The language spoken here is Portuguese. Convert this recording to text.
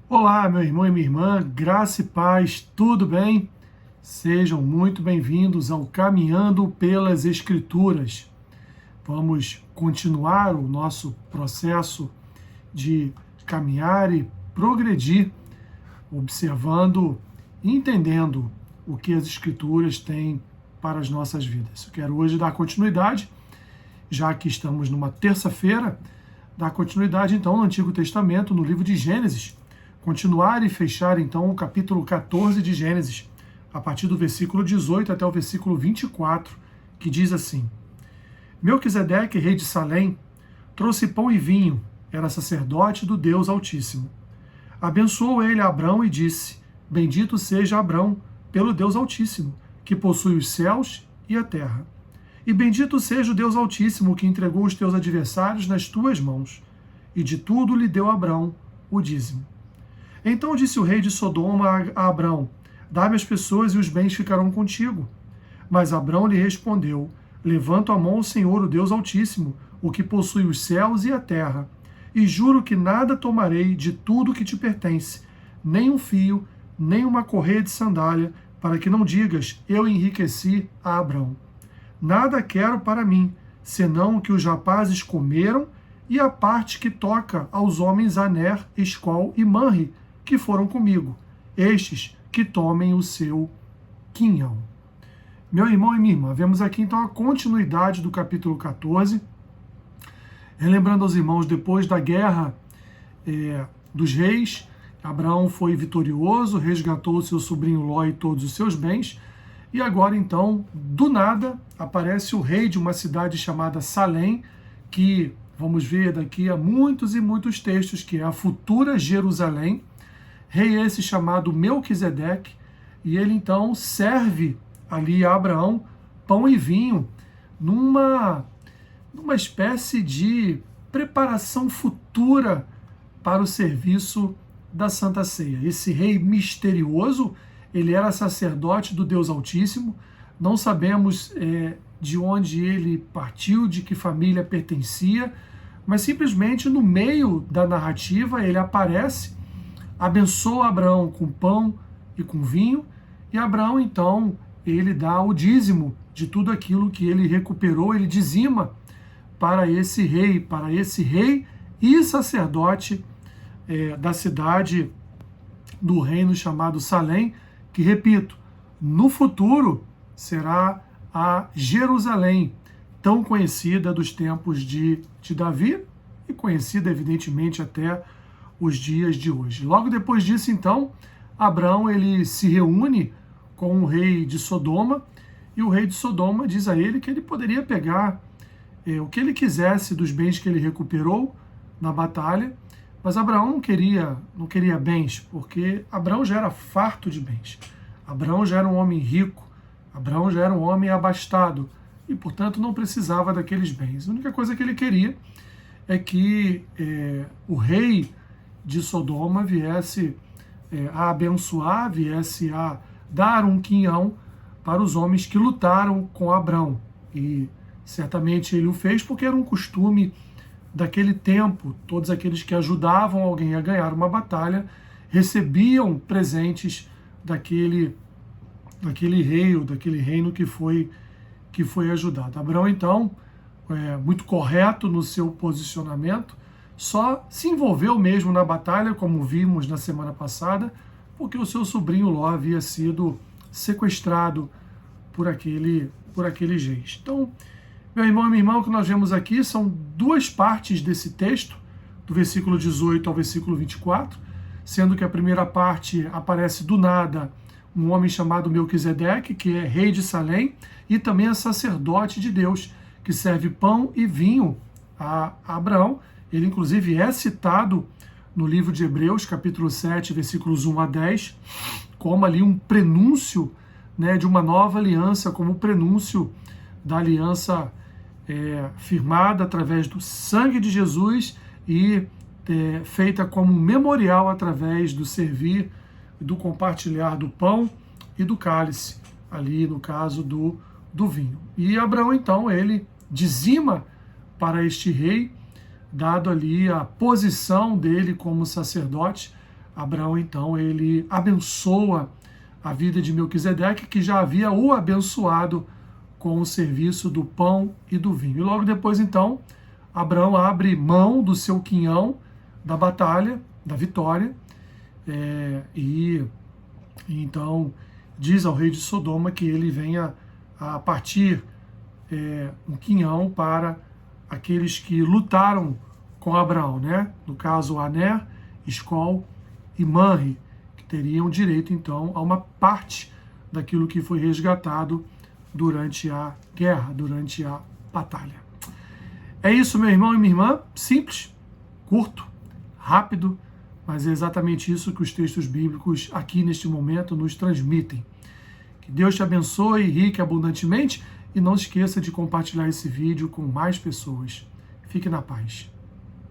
Olá, meu irmão e minha irmã, graça e paz, tudo bem? Sejam muito bem-vindos ao Caminhando pelas Escrituras. Vamos continuar o nosso processo de caminhar e progredir, observando e entendendo o que as Escrituras têm para as nossas vidas. Eu quero hoje dar continuidade, já que estamos numa terça-feira, dar continuidade então no Antigo Testamento, no livro de Gênesis. Continuar e fechar então o capítulo 14 de Gênesis, a partir do versículo 18 até o versículo 24, que diz assim: Melquisedeque, rei de Salém, trouxe pão e vinho, era sacerdote do Deus Altíssimo. Abençoou ele a Abrão e disse: Bendito seja Abrão pelo Deus Altíssimo, que possui os céus e a terra. E bendito seja o Deus Altíssimo, que entregou os teus adversários nas tuas mãos. E de tudo lhe deu Abrão o dízimo. Então disse o rei de Sodoma a Abrão: Dá-me as pessoas e os bens ficarão contigo. Mas Abrão lhe respondeu: Levanto a mão ao Senhor, o Deus Altíssimo, o que possui os céus e a terra, e juro que nada tomarei de tudo que te pertence, nem um fio, nem uma correia de sandália, para que não digas: Eu enriqueci a Abrão. Nada quero para mim, senão o que os rapazes comeram e a parte que toca aos homens Aner, Escol e Manre, que foram comigo, estes que tomem o seu quinhão. Meu irmão e minha irmã, vemos aqui então a continuidade do capítulo 14, relembrando aos irmãos, depois da guerra dos reis, Abraão foi vitorioso, resgatou o seu sobrinho Ló e todos os seus bens, e agora então, do nada, aparece o rei de uma cidade chamada Salém, que vamos ver daqui a muitos e muitos textos, que é a futura Jerusalém, rei esse chamado Melquisedeque, e ele então serve ali a Abraão pão e vinho numa espécie de preparação futura para o serviço da Santa Ceia. Esse rei misterioso, ele era sacerdote do Deus Altíssimo, não sabemos de onde ele partiu, de que família pertencia, mas simplesmente no meio da narrativa ele aparece, abençoa Abraão com pão e com vinho, e Abraão então ele dá o dízimo de tudo aquilo que ele recuperou, ele dizima para esse rei e sacerdote da cidade do reino chamado Salém, que, repito, no futuro será a Jerusalém, tão conhecida dos tempos de Davi e conhecida evidentemente até os dias de hoje. Logo depois disso, então, Abraão ele se reúne com o rei de Sodoma, e o rei de Sodoma diz a ele que ele poderia pegar o que ele quisesse dos bens que ele recuperou na batalha, mas Abraão não queria bens, porque Abraão já era farto de bens. Abraão já era um homem rico, Abraão já era um homem abastado, e, portanto, não precisava daqueles bens. A única coisa que ele queria é que o rei de Sodoma viesse a abençoar, viesse a dar um quinhão para os homens que lutaram com Abrão. E certamente ele o fez porque era um costume daquele tempo. Todos aqueles que ajudavam alguém a ganhar uma batalha recebiam presentes daquele rei ou daquele reino que foi ajudado. Abrão, então, muito correto no seu posicionamento, só se envolveu mesmo na batalha, como vimos na semana passada, porque o seu sobrinho Ló havia sido sequestrado por aquele rei. Então, meu irmão e minha irmã, o que nós vemos aqui são duas partes desse texto, do versículo 18 ao versículo 24, sendo que a primeira parte aparece do nada um homem chamado Melquisedeque, que é rei de Salém, e também é sacerdote de Deus, que serve pão e vinho a Abraão. Ele, inclusive, é citado no livro de Hebreus, capítulo 7, versículos 1 a 10, como ali um prenúncio de uma nova aliança, como prenúncio da aliança firmada através do sangue de Jesus e feita como um memorial através do servir, do compartilhar do pão e do cálice, ali no caso do vinho. E Abraão, então, ele dizima para este rei, dado ali a posição dele como sacerdote, Abraão, então, ele abençoa a vida de Melquisedeque, que já havia o abençoado com o serviço do pão e do vinho. E logo depois, então, Abraão abre mão do seu quinhão da batalha, da vitória, e então diz ao rei de Sodoma que ele venha a partir um quinhão para aqueles que lutaram com Abraão, né? No caso, Aner, Escol e Manre, que teriam direito, então, a uma parte daquilo que foi resgatado durante a guerra, durante a batalha. É isso, meu irmão e minha irmã, simples, curto, rápido, mas é exatamente isso que os textos bíblicos aqui neste momento nos transmitem. Que Deus te abençoe rica e abundantemente e não esqueça de compartilhar esse vídeo com mais pessoas. Fique na paz.